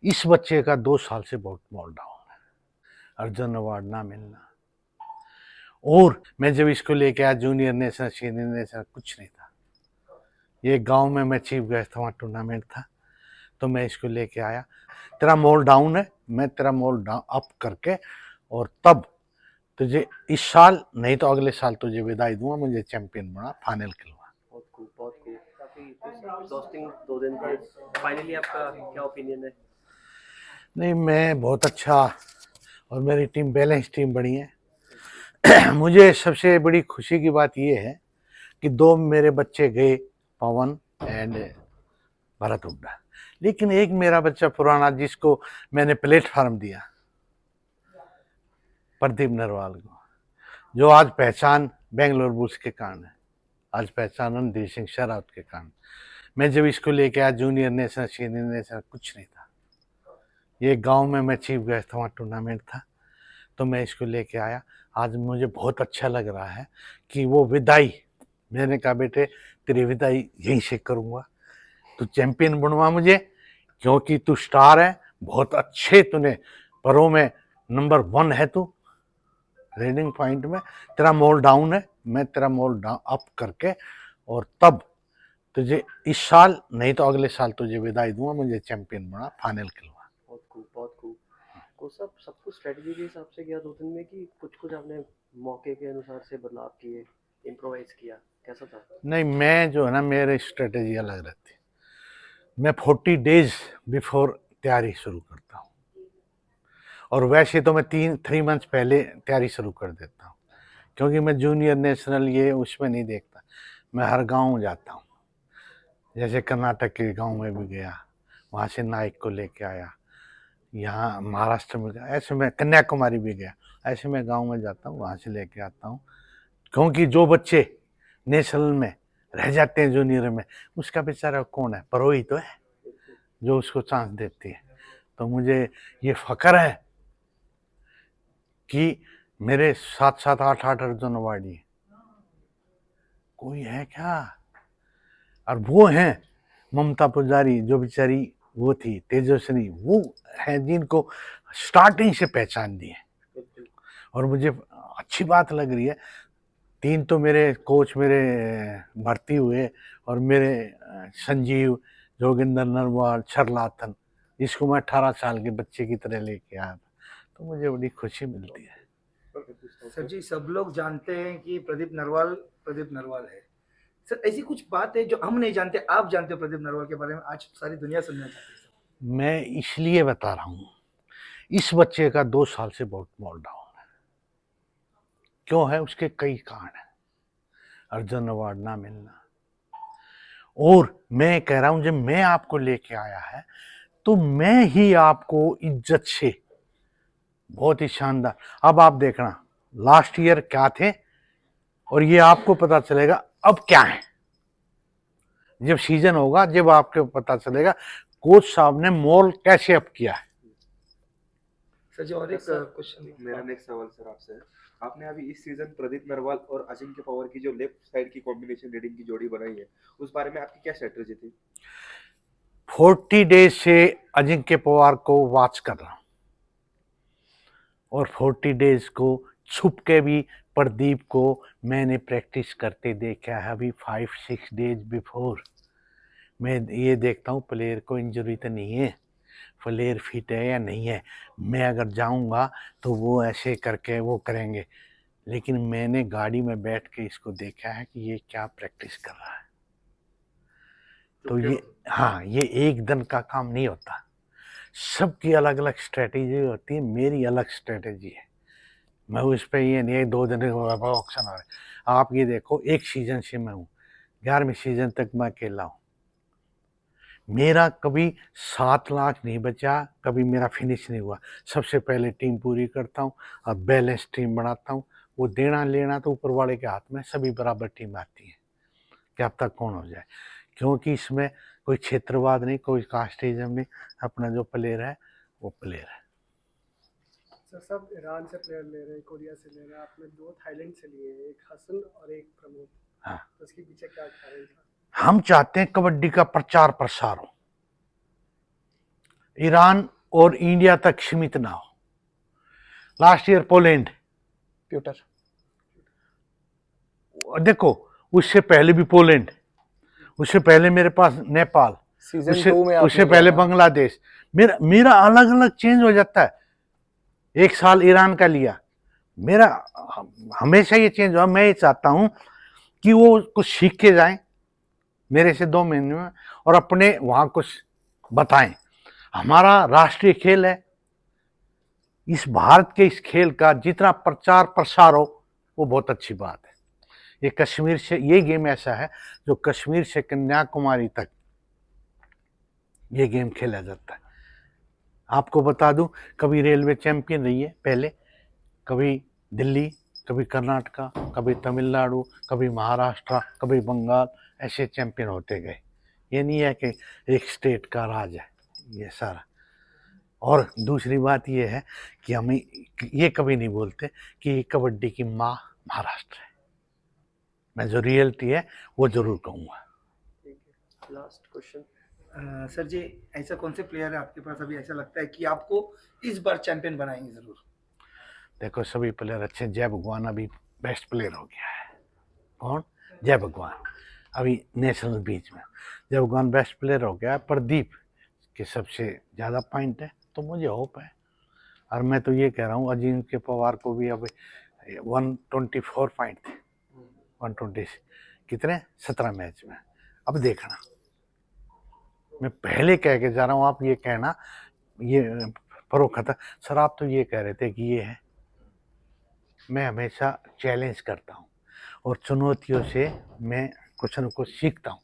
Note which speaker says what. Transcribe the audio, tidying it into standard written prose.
Speaker 1: इस बच्चे का 2 साल से बहुत मॉल डाउन है, अर्जुन अवार्ड ना मिलना। और मैं जब इसको लेके आया जूनियर नेशनल सीनियर नेशनल कुछ नहीं था, ये गांव में मैं चीफ गेस्ट था, वहाँ टूर्नामेंट था, तो मैं इसको लेके आया। तेरा मॉल डाउन है, मैं तेरा मॉल डाउन अप करके और तब तुझे इस साल नहीं तो अगले साल तुझे विदाई दूंगा, मुझे चैंपियन बना, फाइनल खिलवा।
Speaker 2: बहुत खूब, बहुत खूब। काफी एग्जॉस्टिंग 2 दिन थे। फाइनली आपका क्या ओपिनियन है?
Speaker 1: नहीं, मैं बहुत अच्छा, और मेरी टीम बैलेंस टीम बनी है। मुझे सबसे बड़ी खुशी की बात यह है कि 2 मेरे बच्चे गए, पवन एंड भरत हुड्डा, लेकिन एक मेरा बच्चा पुराना जिसको मैंने प्लेटफॉर्म दिया, प्रदीप नरवाल को, जो आज पहचान बेंगलोर बुल्स के कारण है, आज पहचान रणधीर सिंह शेरावत के कारण। मैं जब इसको लेके आया जूनियर नेशनल सीनियर नेशनल कुछ नहीं था, ये गांव में मैं चीफ गेस्ट था, वहाँ टूर्नामेंट था, तो मैं इसको लेके आया। आज मुझे बहुत अच्छा लग रहा है कि वो विदाई, मैंने कहा बेटे तेरी विदाई यहीं से करूँगा, तू चैंपियन बनवा मुझे, क्योंकि तू स्टार है, बहुत अच्छे तूने परों में नंबर 1 है तू रेडिंग पॉइंट में। तेरा मॉल डाउन है, मैं तेरा मॉल डाउन अप करके और तब तुझे इस साल नहीं तो अगले साल तुझे विदाई दूंगा, मुझे चैंपियन बना, फाइनल खिलवा।
Speaker 2: बहुत खूब, बहुत खूब। को सब कुछ स्ट्रेटजी के हिसाब से किया 2 दिन में, कि कुछ आपने मौके के अनुसार से बदलाव किए, इम्प्रोवाइज किया, कैसा था?
Speaker 1: नहीं, मैं जो है ना, मेरी स्ट्रेटेजी अलग रहती है। मैं 40 डेज बिफोर तैयारी शुरू करता हूँ, और वैसे तो मैं 3 मंथ्स पहले तैयारी शुरू कर देता हूँ, क्योंकि मैं जूनियर नेशनल ये उसमें नहीं देखता। मैं हर गांव जाता हूँ, जैसे कर्नाटक के गांव में भी गया, वहाँ से नाइक को लेके आया, यहाँ महाराष्ट्र में गया, ऐसे मैं कन्याकुमारी भी गया, ऐसे मैं गांव में जाता हूँ, वहाँ से लेके आता हूँ। क्योंकि जो बच्चे नेशनल में रह जाते हैं जूनियर में, उसका बेचारा कौन है, प्रो ही तो है जो उसको चांस देती है। तो मुझे ये फख्र है कि मेरे 7-7 8-8 अर्जुन अवार्डी कोई है क्या। और वो हैं ममता पुजारी, जो बेचारी वो थी तेजस्विनी, वो है जिनको स्टार्टिंग से पहचान दी है। और मुझे अच्छी बात लग रही है, 3 तो मेरे कोच मेरे भर्ती हुए, और मेरे संजीव, जोगिंदर नरवाल, छरलाथन, जिसको मैं 18 साल के बच्चे की तरह लेके आया था, तो मुझे बड़ी खुशी मिलती है।
Speaker 3: सर जी, सब लोग जानते हैं कि प्रदीप नरवाल है। सर, ऐसी कुछ बात है जो हम नहीं जानते, आप जानते हो प्रदीप नरवाल के बारे में, आज सारी दुनिया सुनना चाहती है सर।
Speaker 1: मैं इसलिए बता रहा हूँ, इस बच्चे का 2 साल से बहुत मॉल डाउन है। क्यों है? उसके कई कारण हैं। अर्जुन अवार्ड ना मिलना, और मैं कह रहा हूं जब मैं आपको लेके आया है तो मैं ही आपको इज्जत से, बहुत ही शानदार, अब आप देखना लास्ट ईयर क्या थे और ये आपको पता चलेगा अब क्या है। जब सीजन होगा, जब आपको पता चलेगा कोच साहब ने मोल कैसे अप किया है।
Speaker 3: सर जी, और एक क्वेश्चन
Speaker 4: मेरा नेक्स्ट सवाल सर आपसे है, आपने अभी इस सीजन प्रदीप नरवाल और अजिंक्य पवार की जो लेफ्ट साइड की कॉम्बिनेशन रीडिंग की जोड़ी बनाई है, उस बारे में आपकी क्या स्ट्रेटजी थी?
Speaker 1: 40 डेज से अजिंक्य पवार को वॉच कर रहा हूं, और 40 डेज को छुप के भी प्रदीप को मैंने प्रैक्टिस करते देखा है। अभी 5-6 डेज बिफोर मैं ये देखता हूँ प्लेयर को इंजरी तो नहीं है, प्लेयर फिट है या नहीं है। मैं अगर जाऊंगा तो वो ऐसे करके वो करेंगे, लेकिन मैंने गाड़ी में बैठ के इसको देखा है कि ये क्या प्रैक्टिस कर रहा है। तो ये, हाँ, ये एक दिन का काम नहीं होता, सबकी अलग अलग स्ट्रेटेजी होती है, मेरी अलग स्ट्रेटेजी है। मैं उस पर ये नहीं 2 दिन ऑप्शन आ रहा है। आप ये देखो, एक सीजन से मैं हूँ, 11वें सीजन तक मैं अकेला हूँ, मेरा कभी 7 लाख नहीं बचा, कभी मेरा फिनिश नहीं हुआ। सबसे पहले टीम पूरी करता हूँ और बैलेंस टीम बनाता हूँ। वो देना लेना तो ऊपर वाले के हाथ में, सभी बराबर टीम आती है कि अब तक कौन हो जाए, क्योंकि इसमें कोई क्षेत्रवाद नहीं, कोई कास्टिज्म नहीं, अपना जो प्लेयर है वो प्लेयर है।
Speaker 5: सर, सब ईरान से प्लेयर ले रहे हैं, कोरिया से ले रहे हैं, आपने 2 थाईलैंड से लिए हैं, एक हसन और एक प्रमोद।
Speaker 1: हाँ,
Speaker 5: तो उसके पीछे क्या कारण था?
Speaker 1: हम चाहते हैं कबड्डी का प्रचार प्रसार हो, ईरान और इंडिया तक सीमित ना हो। Last year Poland,
Speaker 6: pewter.
Speaker 1: देखो उससे पहले भी पोलैंड, उससे पहले मेरे पास नेपाल,
Speaker 6: सीजन
Speaker 1: उससे
Speaker 6: 2 में
Speaker 1: उससे
Speaker 6: आपने
Speaker 1: पहले
Speaker 6: क्या था?
Speaker 1: बांग्लादेश। मेरा अलग अलग चेंज हो जाता है। एक साल ईरान का लिया, मेरा हमेशा ये चेंज हुआ। मैं ये चाहता हूं कि वो कुछ सीख के जाएं मेरे से 2 महीने में और अपने वहां कुछ बताएं। हमारा राष्ट्रीय खेल है, इस भारत के इस खेल का जितना प्रचार प्रसार हो वो बहुत अच्छी बात है। ये कश्मीर से, ये गेम ऐसा है जो कश्मीर से कन्याकुमारी तक ये गेम खेला जाता है। आपको बता दूं, कभी रेलवे चैंपियन रही है पहले, कभी दिल्ली, कभी कर्नाटका, कभी तमिलनाडु, कभी महाराष्ट्र, कभी बंगाल, ऐसे चैंपियन होते गए। ये नहीं है कि एक स्टेट का राज है ये सारा। और दूसरी बात ये है कि हम ये कभी नहीं बोलते कि कबड्डी की माँ महाराष्ट्र है। मैं जो रियलिटी है वो जरूर कहूँगा।
Speaker 2: ठीक है, लास्ट क्वेश्चन।
Speaker 3: सर जी, ऐसा कौन से प्लेयर है आपके पास अभी ऐसा लगता है कि आपको इस बार चैंपियन बनाएंगे जरूर?
Speaker 1: देखो सभी प्लेयर अच्छे। जय भगवान अभी बेस्ट प्लेयर हो गया है। कौन? जय भगवान, अभी नेशनल बीच में जय भगवान बेस्ट प्लेयर हो गया है। प्रदीप के सबसे ज़्यादा पॉइंट है, तो मुझे होप है। और मैं तो ये कह रहा हूँ अजिंक्य पवार को भी अब 124 पॉइंट थे, 120 कितने 17 मैच में। अब देखना, मैं पहले कह के जा रहा हूँ, आप ये कहना ये फरोख्त था सर, आप तो ये कह रहे थे कि ये है। मैं हमेशा चैलेंज करता हूँ और चुनौतियों से मैं कुछ न कुछ सीखता हूँ।